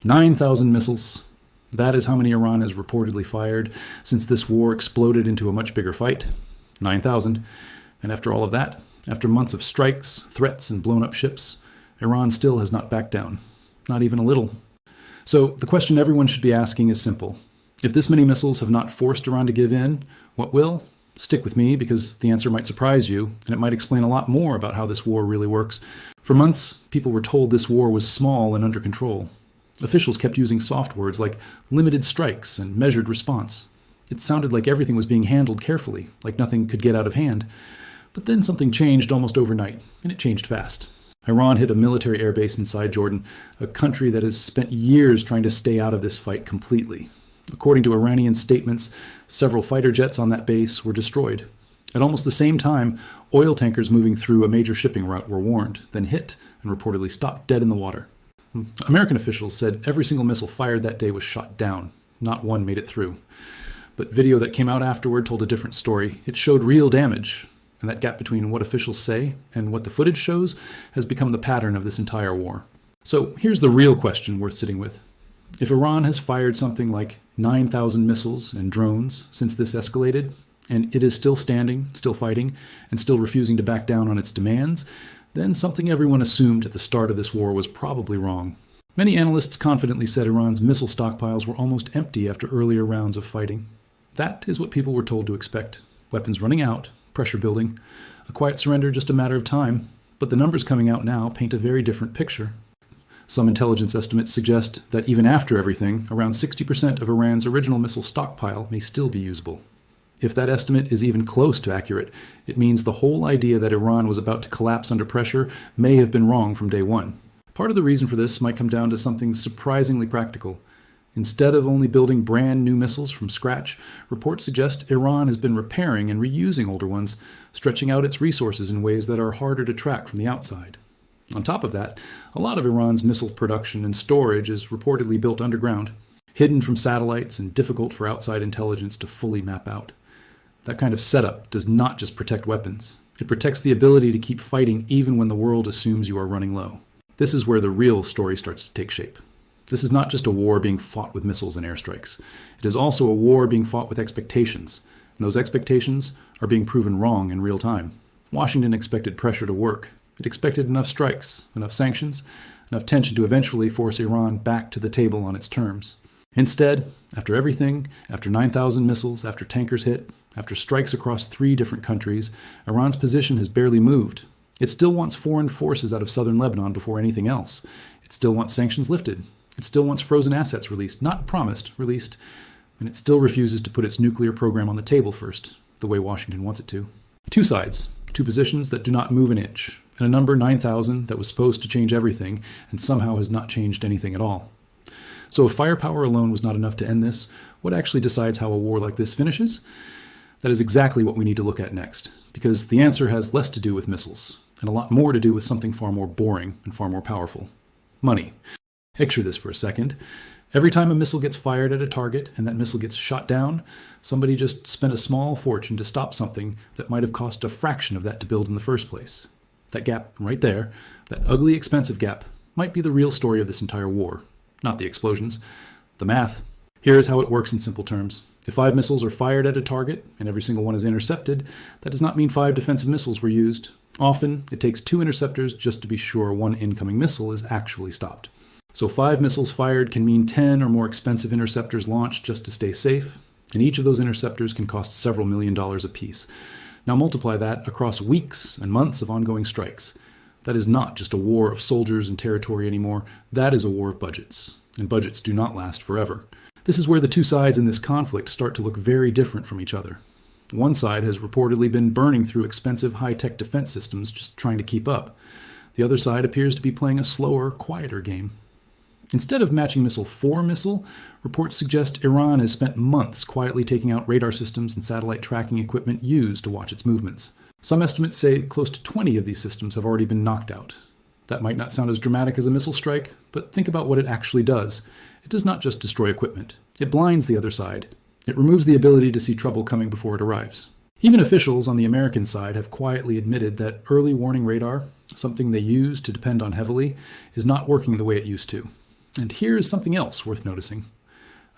9,000 missiles. That is how many Iran has reportedly fired since this war exploded into a much bigger fight. 9,000. And after all of that, after months of strikes, threats, and blown up ships, Iran still has not backed down. Not even a little. So the question everyone should be asking is simple. If this many missiles have not forced Iran to give in, what will? Stick with me, because the answer might surprise you, and it might explain a lot more about how this war really works. For months, people were told this war was small and under control. Officials kept using soft words like limited strikes and measured response. It sounded like everything was being handled carefully, like nothing could get out of hand. But then something changed almost overnight, and it changed fast. Iran hit a military airbase inside Jordan, a country that has spent years trying to stay out of this fight completely. According to Iranian statements, several fighter jets on that base were destroyed. At almost the same time, oil tankers moving through a major shipping route were warned, then hit, and reportedly stopped dead in the water. American officials said every single missile fired that day was shot down. Not one made it through. But video that came out afterward told a different story. It showed real damage, and that gap between what officials say and what the footage shows has become the pattern of this entire war. So here's the real question worth sitting with. If Iran has fired something like 9,000 missiles and drones since this escalated, and it is still standing, still fighting, and still refusing to back down on its demands, then something everyone assumed at the start of this war was probably wrong. Many analysts confidently said Iran's missile stockpiles were almost empty after earlier rounds of fighting. That is what people were told to expect. Weapons running out, pressure building, a quiet surrender just a matter of time. But the numbers coming out now paint a very different picture. Some intelligence estimates suggest that even after everything, around 60% of Iran's original missile stockpile may still be usable. If that estimate is even close to accurate, it means the whole idea that Iran was about to collapse under pressure may have been wrong from day one. Part of the reason for this might come down to something surprisingly practical. Instead of only building brand new missiles from scratch, reports suggest Iran has been repairing and reusing older ones, stretching out its resources in ways that are harder to track from the outside. On top of that, a lot of Iran's missile production and storage is reportedly built underground, hidden from satellites and difficult for outside intelligence to fully map out. That kind of setup does not just protect weapons. It protects the ability to keep fighting even when the world assumes you are running low. This is where the real story starts to take shape. This is not just a war being fought with missiles and airstrikes. It is also a war being fought with expectations, and those expectations are being proven wrong in real time. Washington expected pressure to work. It expected enough strikes, enough sanctions, enough tension to eventually force Iran back to the table on its terms. Instead, after everything, after 9,000 missiles, after tankers hit, after strikes across 3 different countries, Iran's position has barely moved. It still wants foreign forces out of southern Lebanon before anything else. It still wants sanctions lifted. It still wants frozen assets released, not promised, released. And it still refuses to put its nuclear program on the table first, the way Washington wants it to. 2 sides, 2 positions that do not move an inch, and a number 9,000 that was supposed to change everything and somehow has not changed anything at all. So if firepower alone was not enough to end this, what actually decides how a war like this finishes? That is exactly what we need to look at next, because the answer has less to do with missiles, and a lot more to do with something far more boring and far more powerful. Money. Picture this for a second. Every time a missile gets fired at a target and that missile gets shot down, somebody just spent a small fortune to stop something that might have cost a fraction of that to build in the first place. That gap right there, that ugly, expensive gap, might be the real story of this entire war. Not the explosions, the math. Here is how it works in simple terms. If 5 missiles are fired at a target and every single one is intercepted, that does not mean 5 defensive missiles were used. Often, it takes 2 interceptors just to be sure one incoming missile is actually stopped. So 5 missiles fired can mean 10 or more expensive interceptors launched just to stay safe, and each of those interceptors can cost several $1 million apiece. Now multiply that across weeks and months of ongoing strikes. That is not just a war of soldiers and territory anymore, that is a war of budgets, and budgets do not last forever. This is where the 2 sides in this conflict start to look very different from each other. One side has reportedly been burning through expensive high-tech defense systems just trying to keep up. The other side appears to be playing a slower, quieter game. Instead of matching missile for missile, reports suggest Iran has spent months quietly taking out radar systems and satellite tracking equipment used to watch its movements. Some estimates say close to 20 of these systems have already been knocked out. That might not sound as dramatic as a missile strike, but think about what it actually does. It does not just destroy equipment. It blinds the other side. It removes the ability to see trouble coming before it arrives. Even officials on the American side have quietly admitted that early warning radar, something they use to depend on heavily, is not working the way it used to. And here's something else worth noticing.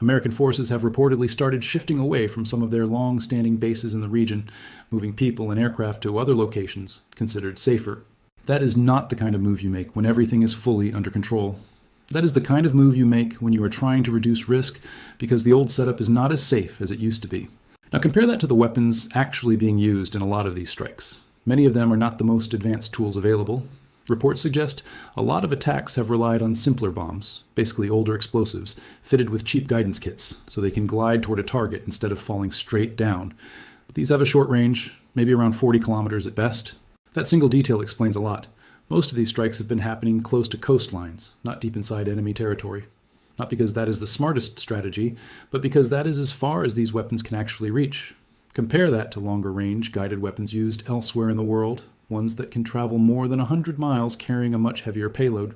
American forces have reportedly started shifting away from some of their long-standing bases in the region, moving people and aircraft to other locations considered safer. That is not the kind of move you make when everything is fully under control. That is the kind of move you make when you are trying to reduce risk because the old setup is not as safe as it used to be. Now compare that to the weapons actually being used in a lot of these strikes. Many of them are not the most advanced tools available. Reports suggest a lot of attacks have relied on simpler bombs, basically older explosives, fitted with cheap guidance kits, so they can glide toward a target instead of falling straight down. But these have a short range, maybe around 40 kilometers at best. That single detail explains a lot. Most of these strikes have been happening close to coastlines, not deep inside enemy territory. Not because that is the smartest strategy, but because that is as far as these weapons can actually reach. Compare that to longer range guided weapons used elsewhere in the world, ones that can travel more than 100 miles carrying a much heavier payload.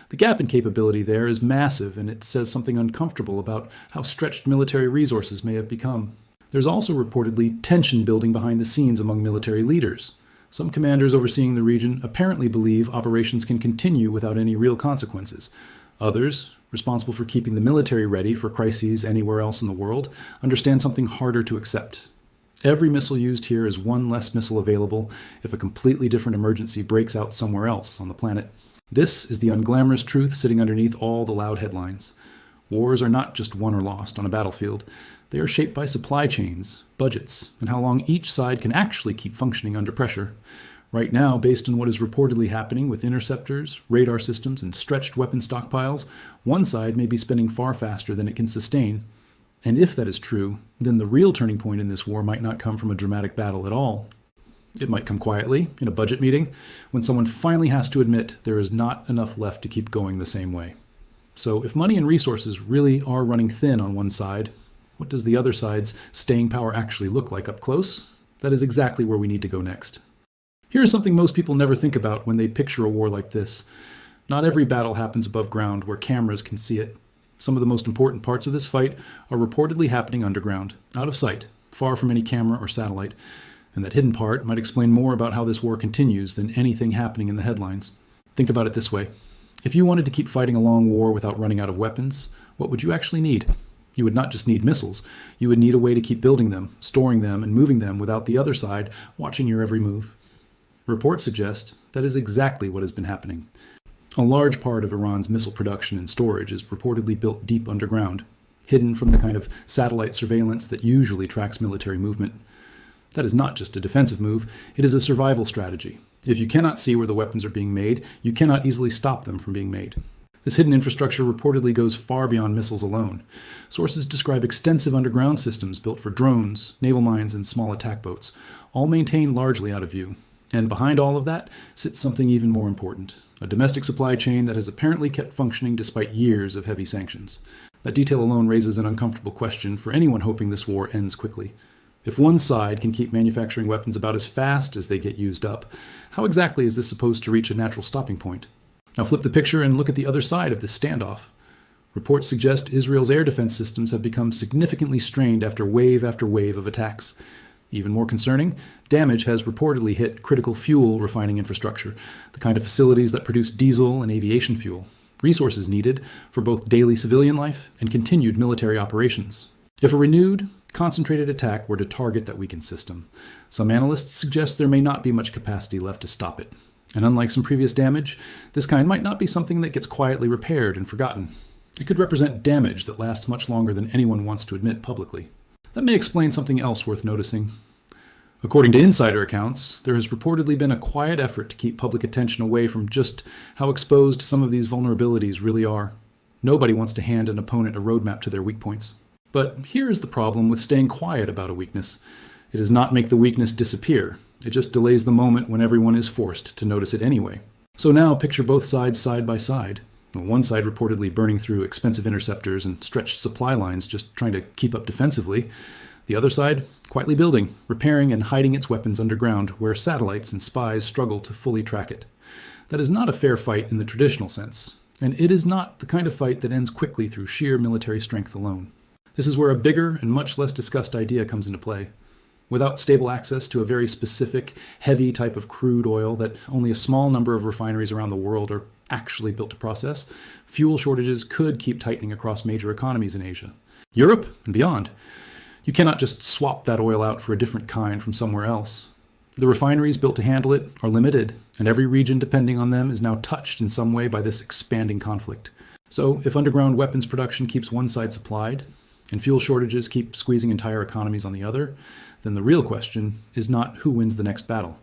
The gap in capability there is massive, and it says something uncomfortable about how stretched military resources may have become. There's also reportedly tension building behind the scenes among military leaders. Some commanders overseeing the region apparently believe operations can continue without any real consequences. Others, responsible for keeping the military ready for crises anywhere else in the world, understand something harder to accept. Every missile used here is one less missile available if a completely different emergency breaks out somewhere else on the planet. This is the unglamorous truth sitting underneath all the loud headlines. Wars are not just won or lost on a battlefield. They are shaped by supply chains, budgets, and how long each side can actually keep functioning under pressure. Right now, based on what is reportedly happening with interceptors, radar systems, and stretched weapon stockpiles, one side may be spending far faster than it can sustain. And if that is true, then the real turning point in this war might not come from a dramatic battle at all. It might come quietly, in a budget meeting, when someone finally has to admit there is not enough left to keep going the same way. So if money and resources really are running thin on one side, what does the other side's staying power actually look like up close? That is exactly where we need to go next. Here is something most people never think about when they picture a war like this. Not every battle happens above ground where cameras can see it. Some of the most important parts of this fight are reportedly happening underground, out of sight, far from any camera or satellite. And that hidden part might explain more about how this war continues than anything happening in the headlines. Think about it this way. If you wanted to keep fighting a long war without running out of weapons, what would you actually need? You would not just need missiles. You would need a way to keep building them, storing them, and moving them without the other side watching your every move. Reports suggest that is exactly what has been happening. A large part of Iran's missile production and storage is reportedly built deep underground, hidden from the kind of satellite surveillance that usually tracks military movement. That is not just a defensive move, it is a survival strategy. If you cannot see where the weapons are being made, you cannot easily stop them from being made. This hidden infrastructure reportedly goes far beyond missiles alone. Sources describe extensive underground systems built for drones, naval mines, and small attack boats, all maintained largely out of view. And behind all of that sits something even more important, a domestic supply chain that has apparently kept functioning despite years of heavy sanctions. That detail alone raises an uncomfortable question for anyone hoping this war ends quickly. If one side can keep manufacturing weapons about as fast as they get used up, how exactly is this supposed to reach a natural stopping point? Now flip the picture and look at the other side of this standoff. Reports suggest Israel's air defense systems have become significantly strained after wave of attacks. Even more concerning, damage has reportedly hit critical fuel refining infrastructure, the kind of facilities that produce diesel and aviation fuel, resources needed for both daily civilian life and continued military operations. If a renewed, concentrated attack were to target that weakened system, some analysts suggest there may not be much capacity left to stop it. And unlike some previous damage, this kind might not be something that gets quietly repaired and forgotten. It could represent damage that lasts much longer than anyone wants to admit publicly. That may explain something else worth noticing. According to insider accounts, there has reportedly been a quiet effort to keep public attention away from just how exposed some of these vulnerabilities really are. Nobody wants to hand an opponent a roadmap to their weak points. But here is the problem with staying quiet about a weakness. It does not make the weakness disappear. It just delays the moment when everyone is forced to notice it anyway. So now picture both sides side by side. One side reportedly burning through expensive interceptors and stretched supply lines just trying to keep up defensively. The other side, quietly building, repairing, and hiding its weapons underground where satellites and spies struggle to fully track it. That is not a fair fight in the traditional sense, and it is not the kind of fight that ends quickly through sheer military strength alone. This is where a bigger and much less discussed idea comes into play. Without stable access to a very specific, heavy type of crude oil that only a small number of refineries around the world are actually built to process, fuel shortages could keep tightening across major economies in Asia, Europe, and beyond. You cannot just swap that oil out for a different kind from somewhere else. The refineries built to handle it are limited, and every region depending on them is now touched in some way by this expanding conflict. So if underground weapons production keeps one side supplied, and fuel shortages keep squeezing entire economies on the other, then the real question is not who wins the next battle.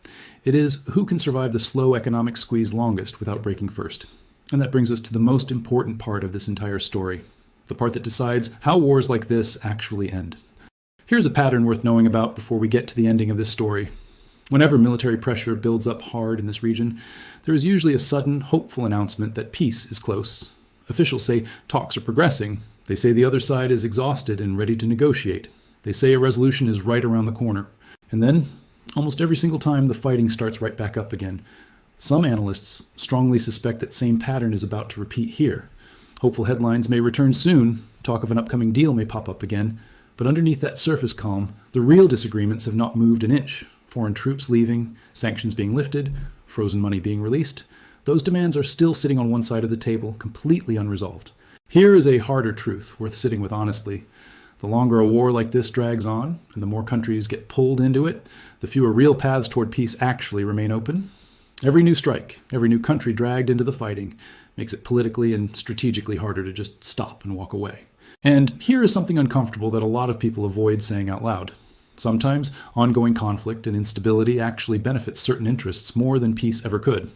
It is who can survive the slow economic squeeze longest without breaking first. And that brings us to the most important part of this entire story, the part that decides how wars like this actually end. Here's a pattern worth knowing about before we get to the ending of this story. Whenever military pressure builds up hard in this region, there is usually a sudden, hopeful announcement that peace is close. Officials say talks are progressing. They say the other side is exhausted and ready to negotiate. They say a resolution is right around the corner. And then, almost every single time, the fighting starts right back up again. Some analysts strongly suspect that same pattern is about to repeat here. Hopeful headlines may return soon, talk of an upcoming deal may pop up again, but underneath that surface calm, the real disagreements have not moved an inch. Foreign troops leaving, sanctions being lifted, frozen money being released, those demands are still sitting on one side of the table, completely unresolved. Here is a harder truth worth sitting with honestly. The longer a war like this drags on, and the more countries get pulled into it, the fewer real paths toward peace actually remain open. Every new strike, every new country dragged into the fighting, makes it politically and strategically harder to just stop and walk away. And here is something uncomfortable that a lot of people avoid saying out loud. Sometimes ongoing conflict and instability actually benefits certain interests more than peace ever could.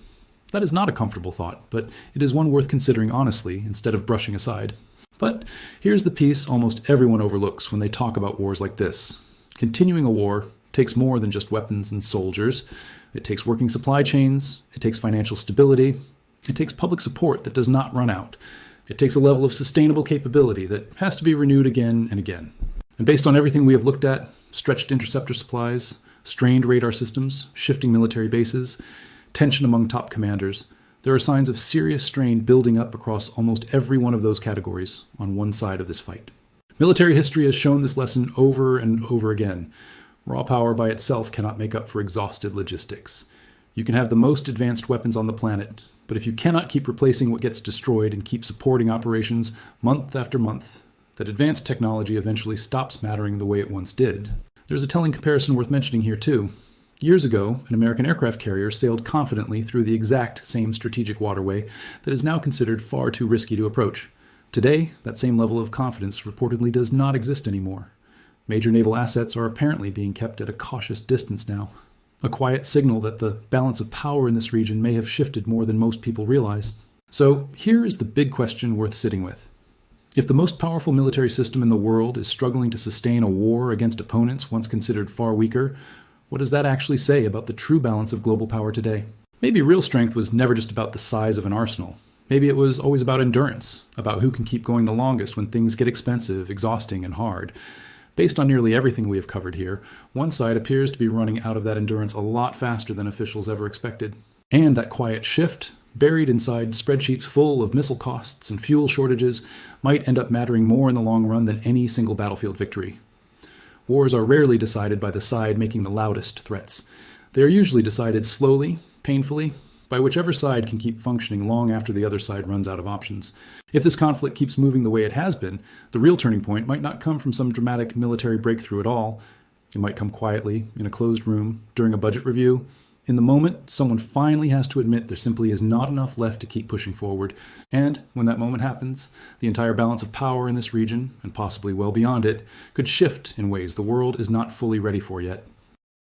That is not a comfortable thought, but it is one worth considering honestly instead of brushing aside. But here's the piece almost everyone overlooks when they talk about wars like this. Continuing a war takes more than just weapons and soldiers. It takes working supply chains, it takes financial stability, it takes public support that does not run out. It takes a level of sustainable capability that has to be renewed again and again. And based on everything we have looked at, stretched interceptor supplies, strained radar systems, shifting military bases, tension among top commanders, there are signs of serious strain building up across almost every one of those categories on one side of this fight. Military history has shown this lesson over and over again. Raw power by itself cannot make up for exhausted logistics. You can have the most advanced weapons on the planet, but if you cannot keep replacing what gets destroyed and keep supporting operations month after month, that advanced technology eventually stops mattering the way it once did. There's a telling comparison worth mentioning here too. Years ago, an American aircraft carrier sailed confidently through the exact same strategic waterway that is now considered far too risky to approach. Today, that same level of confidence reportedly does not exist anymore. Major naval assets are apparently being kept at a cautious distance now. A quiet signal that the balance of power in this region may have shifted more than most people realize. So here is the big question worth sitting with. If the most powerful military system in the world is struggling to sustain a war against opponents once considered far weaker, what does that actually say about the true balance of global power today? Maybe real strength was never just about the size of an arsenal. Maybe it was always about endurance, about who can keep going the longest when things get expensive, exhausting, and hard. Based on nearly everything we have covered here, one side appears to be running out of that endurance a lot faster than officials ever expected. And that quiet shift, buried inside spreadsheets full of missile costs and fuel shortages, might end up mattering more in the long run than any single battlefield victory. Wars are rarely decided by the side making the loudest threats. They are usually decided slowly, painfully, by whichever side can keep functioning long after the other side runs out of options. If this conflict keeps moving the way it has been, the real turning point might not come from some dramatic military breakthrough at all. It might come quietly, in a closed room, during a budget review. In the moment, someone finally has to admit there simply is not enough left to keep pushing forward. And when that moment happens, the entire balance of power in this region, and possibly well beyond it, could shift in ways the world is not fully ready for yet.